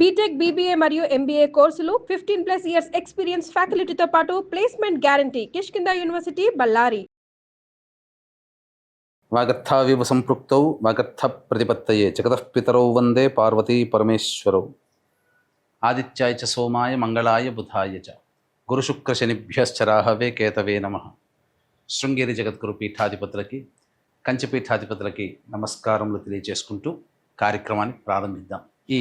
BTech, BBA మరియు MBA కోర్సులు 15+ years experience ఫ్యాకల్టీతో పాటు placement guarantee. Kishkinda university, Ballari. వాగర్థావివ సంపృక్తౌ వాగర్థ ప్రతిపత్తయే జగతః పితరౌ వందే పార్వతీ పరమేశ్వరౌ. ఆదిత్యాయ చ సోమాయ మంగళాయ బుధాయ చ గురుశుక్రశనిభ్యశ్చరాహవే కేతవే నమః. శృంగేరి జగద్గురు పీఠాధిపతులకి, కంచి పీఠాధిపతులకి నమస్కారములు తెలియజేసుకుంటూ కార్యక్రమాన్ని ప్రారంభిద్దాం. ఈ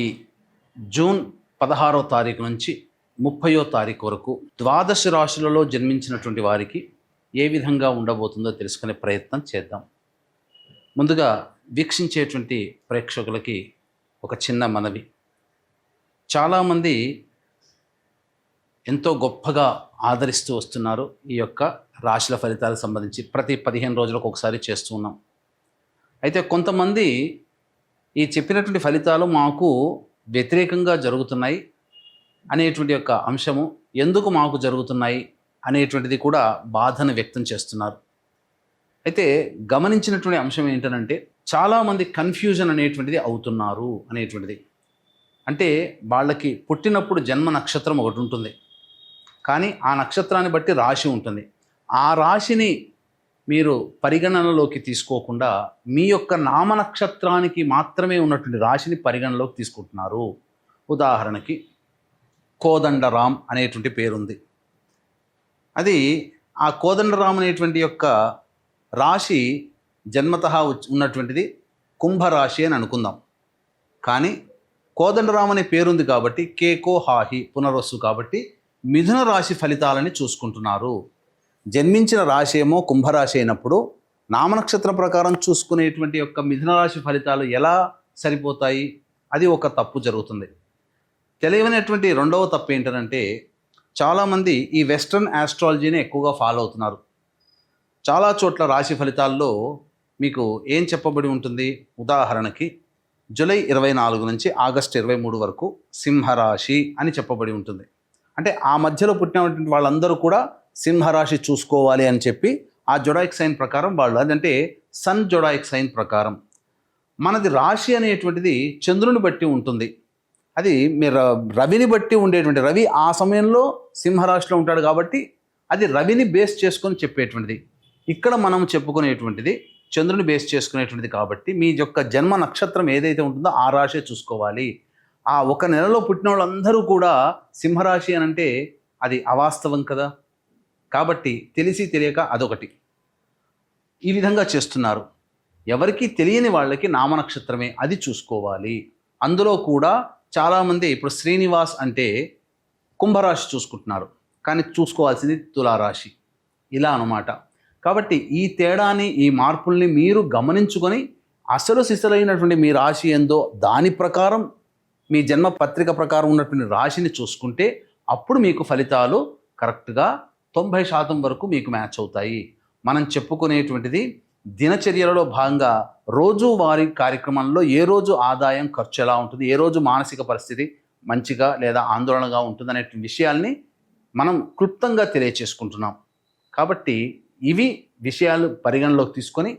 జూన్ 16వ తారీఖు నుంచి 30వ తారీఖు వరకు ద్వాదశ రాశులలో జన్మించినటువంటి వారికి ఏ విధంగా ఉండబోతుందో తెలుసుకునే ప్రయత్నం చేద్దాం. ముందుగా వీక్షించేటువంటి ప్రేక్షకులకి ఒక చిన్న మనవి. చాలామంది ఎంతో గొప్పగా ఆదరిస్తూ వస్తున్నారు ఈ యొక్క రాశుల ఫలితాలకు సంబంధించి. ప్రతి 15 రోజులకు ఒకసారి చేస్తూ ఉన్నాం. అయితే కొంతమంది ఈ చెప్పినటువంటి ఫలితాలు మాకు వ్యతిరేకంగా జరుగుతున్నాయి అనేటువంటి యొక్క అంశము, ఎందుకు మాకు జరుగుతున్నాయి అనేటువంటిది కూడా బాధను వ్యక్తం చేస్తున్నారు. అయితే గమనించినటువంటి అంశం ఏంటంటే, చాలామంది కన్ఫ్యూజన్ అనేటువంటిది అవుతున్నారు అనేటువంటిది. అంటే వాళ్ళకి పుట్టినప్పుడు జన్మ నక్షత్రం ఒకటి ఉంటుంది, కానీ ఆ నక్షత్రాన్ని బట్టి రాశి ఉంటుంది. ఆ రాశిని మీరు పరిగణనలోకి తీసుకోకుండా మీ యొక్క నామ నక్షత్రానికి మాత్రమే ఉన్నటువంటి రాశిని పరిగణనలోకి తీసుకుంటున్నారు. ఉదాహరణకి కోదండరాం అనేటువంటి పేరుంది. అది ఆ కోదండరాం అనేటువంటి యొక్క రాశి జన్మతః ఉన్నటువంటిది కుంభరాశి అని అనుకుందాం. కానీ కోదండరాం అనే పేరుంది కాబట్టి కేకో హాహి పునర్వసు కాబట్టి మిథున రాశి ఫలితాలని చూసుకుంటున్నారు. జన్మించిన రాశి ఏమో కుంభరాశి అయినప్పుడు నామనక్షత్రం ప్రకారం చూసుకునేటువంటి యొక్క మిథున రాశి ఫలితాలు ఎలా సరిపోతాయి? అది ఒక తప్పు జరుగుతుంది. తెలియనటువంటి రెండవ తప్పు ఏంటంటే, చాలామంది ఈ వెస్ట్రన్ ఆస్ట్రాలజీని ఎక్కువగా ఫాలో అవుతున్నారు. చాలా చోట్ల రాశి ఫలితాల్లో మీకు ఏం చెప్పబడి ఉంటుంది? ఉదాహరణకి జూలై 24 నుంచి ఆగస్టు 23 వరకు సింహరాశి అని చెప్పబడి ఉంటుంది. అంటే ఆ మధ్యలో పుట్టినటువంటి వాళ్ళందరూ కూడా సింహరాశి చూసుకోవాలి అని చెప్పి ఆ జొడాయిక్ సైన్ ప్రకారం వాళ్ళు, అదంటే సన్ జొడాయిక్ సైన్ ప్రకారం. మనది రాశి అనేటువంటిది చంద్రుని బట్టి ఉంటుంది. అది మీరు రవిని బట్టి ఉండేటువంటి, రవి ఆ సమయంలో సింహరాశిలో ఉంటాడు కాబట్టి అది రవిని బేస్ చేసుకొని చెప్పేటువంటిది. ఇక్కడ మనం చెప్పుకునేటువంటిది చంద్రుని బేస్ చేసుకునేటువంటిది కాబట్టి మీ యొక్క జన్మ నక్షత్రం ఏదైతే ఉంటుందో ఆ రాశి చూసుకోవాలి. ఆ ఒక నెలలో పుట్టిన వాళ్ళందరూ కూడా సింహరాశి అని అంటే అది అవాస్తవం కదా. కాబట్టి తెలిసి తెలియక అదొకటి ఈ విధంగా చేస్తున్నారు. ఎవరికి తెలియని వాళ్ళకి నామనక్షత్రమే అది చూసుకోవాలి. అందులో కూడా చాలామంది ఇప్పుడు శ్రీనివాస్ అంటే కుంభరాశి చూసుకుంటున్నారు, కానీ చూసుకోవాల్సింది తులారాశి. ఇలా అన్నమాట. కాబట్టి ఈ తేడాని, ఈ మార్పుల్ని మీరు గమనించుకొని అసలు సిసలైనటువంటి మీ రాశి ఏందో దాని ప్రకారం, మీ జన్మ పత్రిక ప్రకారం ఉన్నటువంటి రాశిని చూసుకుంటే అప్పుడు మీకు ఫలితాలు కరెక్ట్గా 90% వరకు మీకు మ్యాచ్ అవుతాయి. మనం చెప్పుకునేటువంటిది దినచర్యలలో భాగంగా రోజువారీ కార్యక్రమంలో ఏ రోజు ఆదాయం, ఖర్చు ఎలా ఉంటుంది, ఏ రోజు మానసిక పరిస్థితి మంచిగా లేదా ఆందోళనగా ఉంటుంది అనే విషయాల్ని మనం క్లుప్తంగా తెలియచేసుకుంటున్నాం. కాబట్టి ఇవి విషయాలు పరిగణలోకి తీసుకొని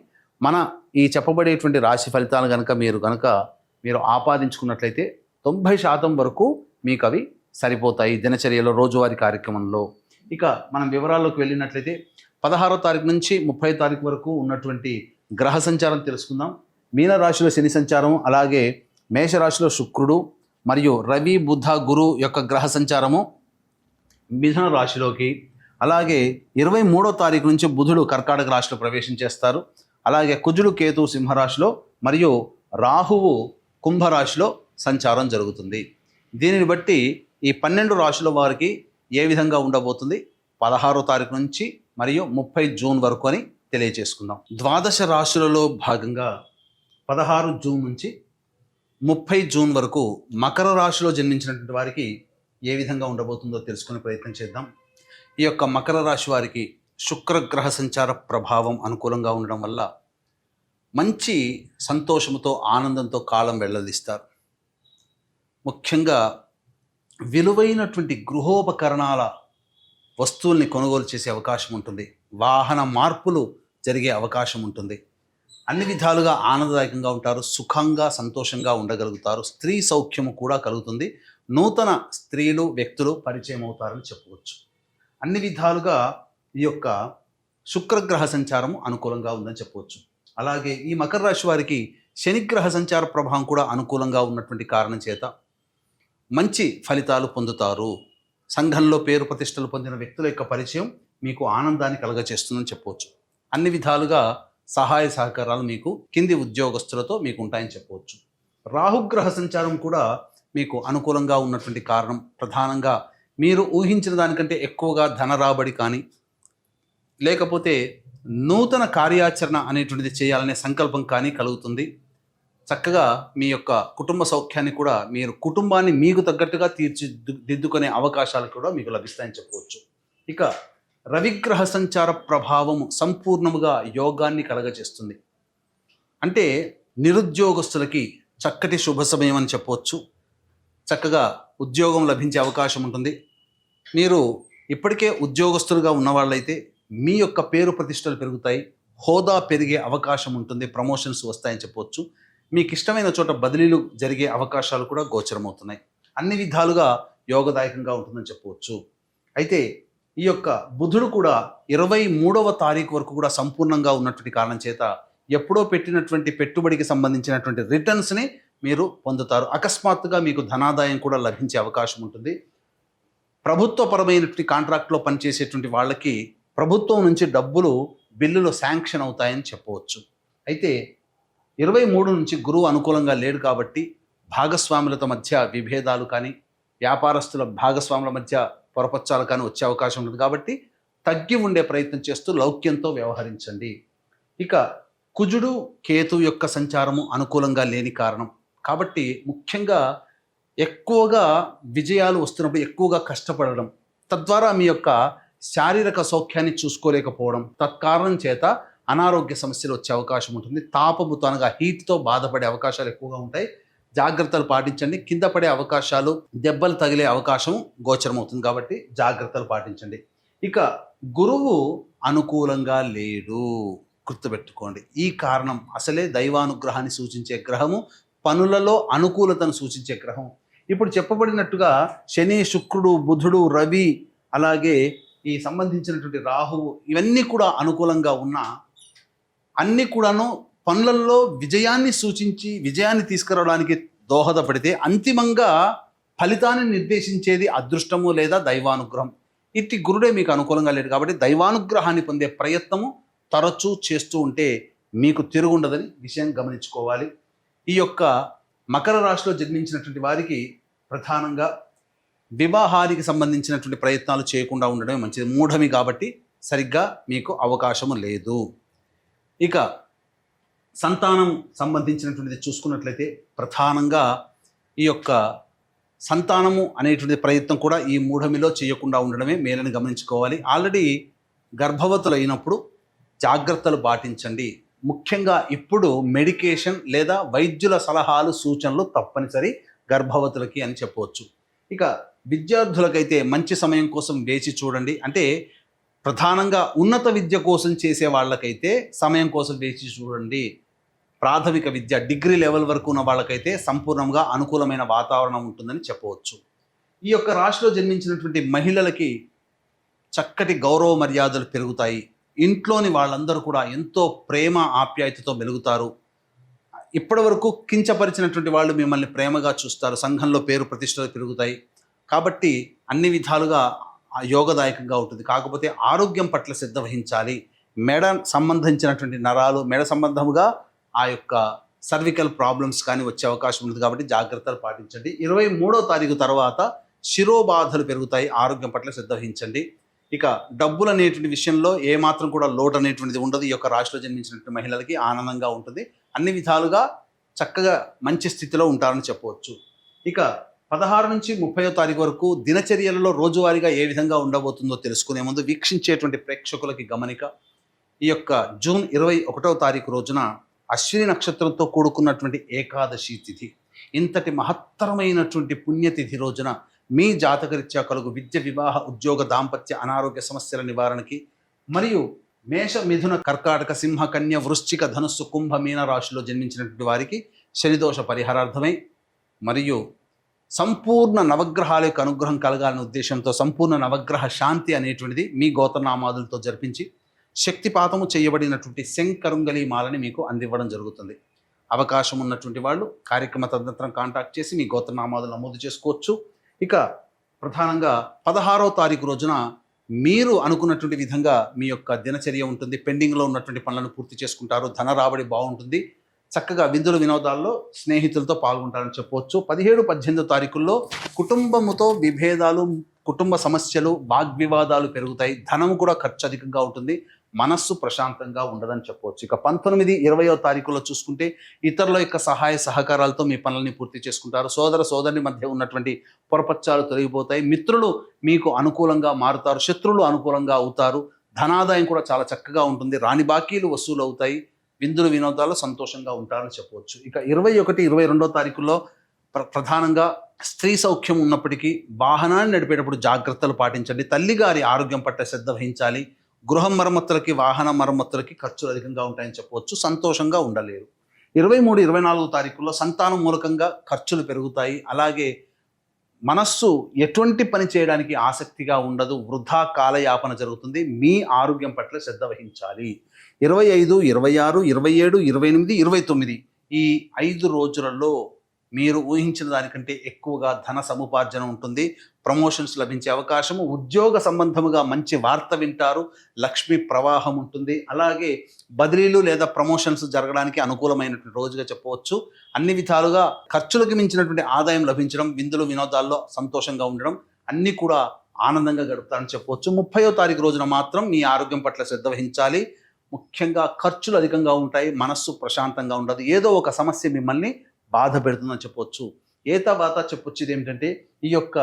మన ఈ చెప్పబడేటువంటి రాశి ఫలితాలు మీరు ఆపాదించుకున్నట్లయితే 90% వరకు మీకు అవి సరిపోతాయి దినచర్యలో, రోజువారీ కార్యక్రమంలో. ఇక మనం వివరాల్లోకి వెళ్ళినట్లయితే 16వ తారీఖు నుంచి 30వ తారీఖు వరకు ఉన్నటువంటి గ్రహ సంచారం తెలుసుకుందాం. మీనరాశిలో శని సంచారం, అలాగే మేషరాశిలో శుక్రుడు మరియు రవి, బుధ, గురు యొక్క గ్రహ సంచారము మిథున రాశిలోకి, అలాగే 23వ తారీఖు నుంచి బుధుడు కర్కాటక రాశిలో ప్రవేశం చేస్తారు. అలాగే కుజుడు, కేతు సింహరాశిలో మరియు రాహువు కుంభరాశిలో సంచారం జరుగుతుంది. దీనిని బట్టి ఈ 12 రాశుల వారికి ఏ విధంగా ఉండబోతుంది 16వ తారీఖు నుంచి మరియు 30 జూన్ వరకు అని తెలియజేసుకుందాం. ద్వాదశ రాశులలో భాగంగా 16 జూన్ నుంచి 30 జూన్ వరకు మకర రాశిలో జన్మించినటువంటి వారికి ఏ విధంగా ఉండబోతుందో తెలుసుకునే ప్రయత్నం చేద్దాం. ఈ యొక్క మకర రాశి వారికి శుక్రగ్రహ సంచార ప్రభావం అనుకూలంగా ఉండడం వల్ల మంచి సంతోషంతో, ఆనందంతో కాలం వెళ్లదీస్తారు. ముఖ్యంగా విలువైనటువంటి గృహోపకరణాల వస్తువుల్ని కొనుగోలు చేసే అవకాశం ఉంటుంది. వాహన మార్పులు జరిగే అవకాశం ఉంటుంది. అన్ని విధాలుగా ఆనందదాయకంగా ఉంటారు, సుఖంగా సంతోషంగా ఉండగలుగుతారు, స్త్రీ సౌఖ్యము కూడా కలుగుతుంది, నూతన స్త్రీలు వ్యక్తులు పరిచయం అవుతారని చెప్పవచ్చు. అన్ని విధాలుగా ఈ యొక్క శుక్రగ్రహ సంచారం అనుకూలంగా ఉందని చెప్పవచ్చు. అలాగే ఈ మకర రాశి వారికి శనిగ్రహ సంచార ప్రభావం కూడా అనుకూలంగా ఉన్నటువంటి కారణం చేత మంచి ఫలితాలు పొందుతారు. సంఘంలో పేరు ప్రతిష్టలు పొందిన వ్యక్తుల యొక్క పరిచయం మీకు ఆనందాన్ని కలగచేస్తుందని చెప్పవచ్చు. అన్ని విధాలుగా సహాయ సహకారాలు మీకు కింది ఉద్యోగస్తులతో మీకు ఉంటాయని చెప్పవచ్చు. రాహుగ్రహ సంచారం కూడా మీకు అనుకూలంగా ఉన్నటువంటి కారణం ప్రధానంగా మీరు ఊహించిన దానికంటే ఎక్కువగా ధన రాబడి కానీ, లేకపోతే నూతన కార్యాచరణ అనేటువంటిది చేయాలనే సంకల్పం కానీ కలుగుతుంది. చక్కగా మీ యొక్క కుటుంబ సౌఖ్యాన్ని కూడా మీరు కుటుంబాన్ని మీకు తగ్గట్టుగా తీర్చిదిద్దుకునే అవకాశాలు కూడా మీకు లభిస్తాయని చెప్పవచ్చు. ఇక రవిగ్రహ సంచార ప్రభావము సంపూర్ణముగా యోగాన్ని కలగజేస్తుంది. అంటే నిరుద్యోగస్తులకి చక్కటి శుభ సమయం అని చెప్పవచ్చు. చక్కగా ఉద్యోగం లభించే అవకాశం ఉంటుంది. మీరు ఇప్పటికే ఉద్యోగస్తులుగా ఉన్నవాళ్ళైతే మీ యొక్క పేరు ప్రతిష్టలు పెరుగుతాయి, హోదా పెరిగే అవకాశం ఉంటుంది, ప్రమోషన్స్ వస్తాయని చెప్పవచ్చు. మీకు ఇష్టమైన చోట బదిలీలు జరిగే అవకాశాలు కూడా గోచరమవుతున్నాయి. అన్ని విధాలుగా యోగదాయకంగా ఉంటుందని చెప్పవచ్చు. అయితే ఈ యొక్క బుధుడు కూడా 23వ తారీఖు వరకు కూడా సంపూర్ణంగా ఉన్నటువంటి కారణం చేత ఎప్పుడో పెట్టినటువంటి పెట్టుబడికి సంబంధించినటువంటి రిటర్న్స్ని మీరు పొందుతారు. అకస్మాత్తుగా మీకు ధనాదాయం కూడా లభించే అవకాశం ఉంటుంది. ప్రభుత్వపరమైనటువంటి కాంట్రాక్ట్లో పనిచేసేటువంటి వాళ్ళకి ప్రభుత్వం నుంచి డబ్బులు బిల్లులు శాంక్షన్ అవుతాయని చెప్పవచ్చు. అయితే 23 నుంచి గురువు అనుకూలంగా లేడు కాబట్టి భాగస్వాములతో మధ్య విభేదాలు కానీ, వ్యాపారస్తుల భాగస్వాముల మధ్య పొరపచ్చాలు కానీ వచ్చే అవకాశం ఉంటుంది. కాబట్టి తగ్గి ఉండే ప్రయత్నం చేస్తూ లౌక్యంతో వ్యవహరించండి. ఇక కుజుడు కేతు యొక్క సంచారము అనుకూలంగా లేని కారణం కాబట్టి ముఖ్యంగా ఎక్కువగా విజయాలు వస్తున్నప్పుడు ఎక్కువగా కష్టపడడం, తద్వారా మీ యొక్క శారీరక సౌఖ్యాన్ని చూసుకోలేకపోవడం, తత్కారణం చేత అనారోగ్య సమస్యలు వచ్చే అవకాశం ఉంటుంది. తాపముతో అనగా హీట్తో బాధపడే అవకాశాలు ఎక్కువగా ఉంటాయి. జాగ్రత్తలు పాటించండి. కింద పడే అవకాశాలు, దెబ్బలు తగిలే అవకాశం గోచరమవుతుంది కాబట్టి జాగ్రత్తలు పాటించండి. ఇక గురువు అనుకూలంగా లేడు, గుర్తుపెట్టుకోండి. ఈ కారణం అసలే దైవానుగ్రహాన్ని సూచించే గ్రహము, పనులలో అనుకూలతను సూచించే గ్రహం. ఇప్పుడు చెప్పబడినట్టుగా శని, శుక్రుడు, బుధుడు, రవి, అలాగే ఈ సంబంధించినటువంటి రాహువు ఇవన్నీ కూడా అనుకూలంగా ఉన్నా అన్నీ కూడాను పనులలో విజయాన్ని సూచించి విజయాన్ని తీసుకురావడానికి దోహదపడితే అంతిమంగా ఫలితాన్ని నిర్దేశించేది అదృష్టము లేదా దైవానుగ్రహం. ఇట్టి గురుడే మీకు అనుకూలంగా లేడు కాబట్టి దైవానుగ్రహాన్ని పొందే ప్రయత్నము తరచూ చేస్తూ ఉంటే మీకు తిరుగుండదని విషయం గమనించుకోవాలి. ఈ యొక్క మకర రాశిలో జన్మించినటువంటి వారికి ప్రధానంగా వివాహానికి సంబంధించినటువంటి ప్రయత్నాలు చేయకుండా ఉండడమే మంచిది. మూఢమి కాబట్టి సరిగ్గా మీకు అవకాశము లేదు. ఇక సంతానం సంబంధించినటువంటిది చూసుకున్నట్లయితే ప్రధానంగా ఈ యొక్క సంతానము అనేటువంటి ప్రయత్నం కూడా ఈ మూఢమిలో చేయకుండా ఉండడమే మేలని గమనించుకోవాలి. ఆల్రెడీ గర్భవతులు అయినప్పుడు జాగ్రత్తలు పాటించండి. ముఖ్యంగా ఇప్పుడు మెడికేషన్ లేదా వైద్యుల సలహాలు, సూచనలు తప్పనిసరి గర్భవతులకి అని చెప్పవచ్చు. ఇక విద్యార్థులకైతే మంచి సమయం కోసం వేచి చూడండి. అంటే ప్రధానంగా ఉన్నత విద్య కోసం చేసే వాళ్ళకైతే సమయం కోసం వేచి చూడండి. ప్రాథమిక విద్య డిగ్రీ లెవెల్ వరకు ఉన్న వాళ్ళకైతే సంపూర్ణంగా అనుకూలమైన వాతావరణం ఉంటుందని చెప్పవచ్చు. ఈ యొక్క రాశిలో జన్మించినటువంటి మహిళలకి చక్కటి గౌరవ మర్యాదలు పెరుగుతాయి. ఇంట్లోని వాళ్ళందరూ కూడా ఎంతో ప్రేమ ఆప్యాయతతో మెలుగుతారు. ఇప్పటి వరకు కించపరిచినటువంటి వాళ్ళు మిమ్మల్ని ప్రేమగా చూస్తారు. సంఘంలో పేరు ప్రతిష్టలు పెరుగుతాయి. కాబట్టి అన్ని విధాలుగా యోగదాయకంగా ఉంటుంది. కాకపోతే ఆరోగ్యం పట్ల శ్రద్ధ వహించాలి. మెడ సంబంధించినటువంటి నరాలు, మెడ సంబంధముగా ఆ యొక్క సర్వికల్ ప్రాబ్లమ్స్ కానీ వచ్చే అవకాశం ఉంటుంది. కాబట్టి జాగ్రత్తలు పాటించండి. 23వ తారీఖు తర్వాత శిరోబాధలు పెరుగుతాయి. ఆరోగ్యం పట్ల శ్రద్ధ వహించండి. ఇక డబ్బులు అనేటువంటి విషయంలో ఏమాత్రం కూడా లోటు అనేటువంటిది ఉండదు. ఈ యొక్క రాశిలో జన్మించినటువంటి మహిళలకి ఆనందంగా ఉంటుంది. అన్ని విధాలుగా చక్కగా మంచి స్థితిలో ఉంటారని చెప్పవచ్చు. ఇక 16 నుంచి 30వ తారీఖు వరకు దినచర్యలలో రోజువారీగా ఏ విధంగా ఉండబోతుందో తెలుసుకునే ముందు వీక్షించేటువంటి ప్రేక్షకులకి గమనిక. ఈ యొక్క జూన్ 21వ తారీఖు రోజున అశ్విని నక్షత్రంతో కూడుకున్నటువంటి ఏకాదశి తిథి. ఇంతటి మహత్తరమైనటువంటి పుణ్యతిథి రోజున మీ జాతకరీత్యా కలుగు విద్య, వివాహ, ఉద్యోగ, దాంపత్య, అనారోగ్య సమస్యల నివారణకి మరియు మేష, మిథున, కర్కాటక, సింహ, కన్య, వృశ్చిక, ధనుస్సు, కుంభ, మీన రాశిలో జన్మించినటువంటి వారికి శనిదోష పరిహారార్థమై మరియు సంపూర్ణ నవగ్రహాల యొక్క అనుగ్రహం కలగాలనే ఉద్దేశంతో సంపూర్ణ నవగ్రహ శాంతి అనేటువంటిది మీ గోత్రనామాదులతో జరిపించి శక్తిపాతము చేయబడినటువంటి శంకరుంగలి మాలని మీకు అందివ్వడం జరుగుతుంది. అవకాశం ఉన్నటువంటి వాళ్ళు కార్యక్రమ తదనంతరం కాంటాక్ట్ చేసి మీ గోత్రనామాదులు నమోదు చేసుకోవచ్చు. ఇక ప్రధానంగా 16వ తారీఖు రోజున మీరు అనుకున్నటువంటి విధంగా మీ యొక్క దినచర్య ఉంటుంది. పెండింగ్లో ఉన్నటువంటి పనులను పూర్తి చేసుకుంటారు. ధన రాబడి బాగుంటుంది. చక్కగా విందుల వినోదాల్లో స్నేహితులతో పాల్గొంటారని చెప్పవచ్చు. 17, 18 తారీఖుల్లో కుటుంబముతో విభేదాలు, కుటుంబ సమస్యలు, వాగ్వివాదాలు పెరుగుతాయి. ధనము కూడా ఖర్చు అధికంగా ఉంటుంది. మనస్సు ప్రశాంతంగా ఉండదని చెప్పవచ్చు. ఇక 19, 20వ తారీఖుల్లో చూసుకుంటే ఇతరుల యొక్క సహాయ సహకారాలతో మీ పనులని పూర్తి చేసుకుంటారు. సోదర సోదరుని మధ్య ఉన్నటువంటి పొరపచ్చాలు తొలగిపోతాయి. మిత్రులు మీకు అనుకూలంగా మారుతారు. శత్రువులు అనుకూలంగా అవుతారు. ధనాదాయం కూడా చాలా చక్కగా ఉంటుంది. రాని బాకీలు వసూలు అవుతాయి. విందుల వినోదాలు సంతోషంగా ఉంటారని చెప్పవచ్చు. ఇక 21, 22వ తారీఖుల్లో ప్రధానంగా స్త్రీ సౌఖ్యం ఉన్నప్పటికీ వాహనాన్ని నడిపేటప్పుడు జాగ్రత్తలు పాటించండి. తల్లిగారి ఆరోగ్యం పట్ల శ్రద్ధ వహించాలి. గృహ మరమ్మతులకి, వాహన మరమ్మతులకి ఖర్చులు అధికంగా ఉంటాయని చెప్పవచ్చు. సంతోషంగా ఉండలేరు. 23, 24వ తారీఖుల్లో సంతానం మూలకంగా ఖర్చులు పెరుగుతాయి. అలాగే మనస్సు ఎటువంటి పని చేయడానికి ఆసక్తిగా ఉండదు. వృధా కాలయాపన జరుగుతుంది. మీ ఆరోగ్యం పట్ల శ్రద్ధ వహించాలి. 25, 26, 27, 28, 29 ఈ 5 రోజులలో మీరు ఊహించిన దానికంటే ఎక్కువగా ధన సముపార్జన ఉంటుంది. ప్రమోషన్స్ లభించే అవకాశము, ఉద్యోగ సంబంధముగా మంచి వార్త వింటారు. లక్ష్మీ ప్రవాహం ఉంటుంది. అలాగే బదిలీలు లేదా ప్రమోషన్స్ జరగడానికి అనుకూలమైనటువంటి రోజుగా చెప్పవచ్చు. అన్ని విధాలుగా ఖర్చులకు మించినటువంటి ఆదాయం లభించడం, విందులు వినోదాల్లో సంతోషంగా ఉండడం అన్నీ కూడా ఆనందంగా గడుపుతారని చెప్పవచ్చు. 30వ తారీఖు రోజున మాత్రం మీ ఆరోగ్యం పట్ల శ్రద్ధ వహించాలి. ముఖ్యంగా ఖర్చులు అధికంగా ఉంటాయి. మనస్సు ప్రశాంతంగా ఉండదు. ఏదో ఒక సమస్య మిమ్మల్ని బాధ పెడుతుందని చెప్పవచ్చు. తర్వాత చెప్పొచ్చు ఇదేమిటంటే ఈ యొక్క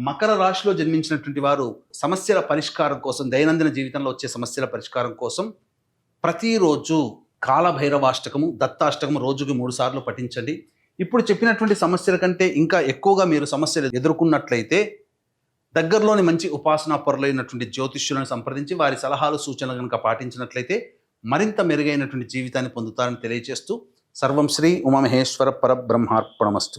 మకర రాశిలో జన్మించినటువంటి వారు సమస్యల పరిష్కారం కోసం, దైనందిన జీవితంలో వచ్చే సమస్యల పరిష్కారం కోసం ప్రతిరోజు కాలభైరవాష్టకము, దత్తాష్టకము రోజుకి 3 సార్లు పఠించండి. ఇప్పుడు చెప్పినటువంటి సమస్యల కంటే ఇంకా ఎక్కువగా మీరు సమస్యలు ఎదుర్కొన్నట్లయితే దగ్గరలోని మంచి ఉపాసనా పరులైనటువంటి జ్యోతిష్యులను సంప్రదించి వారి సలహాలు, సూచనలు కనుక పాటించినట్లయితే మరింత మెరుగైనటువంటి జీవితాన్ని పొందుతారని తెలియజేస్తూ సర్వం శ్రీ ఉమామహేశ్వర పరబ్రహ్మార్పణమస్తు.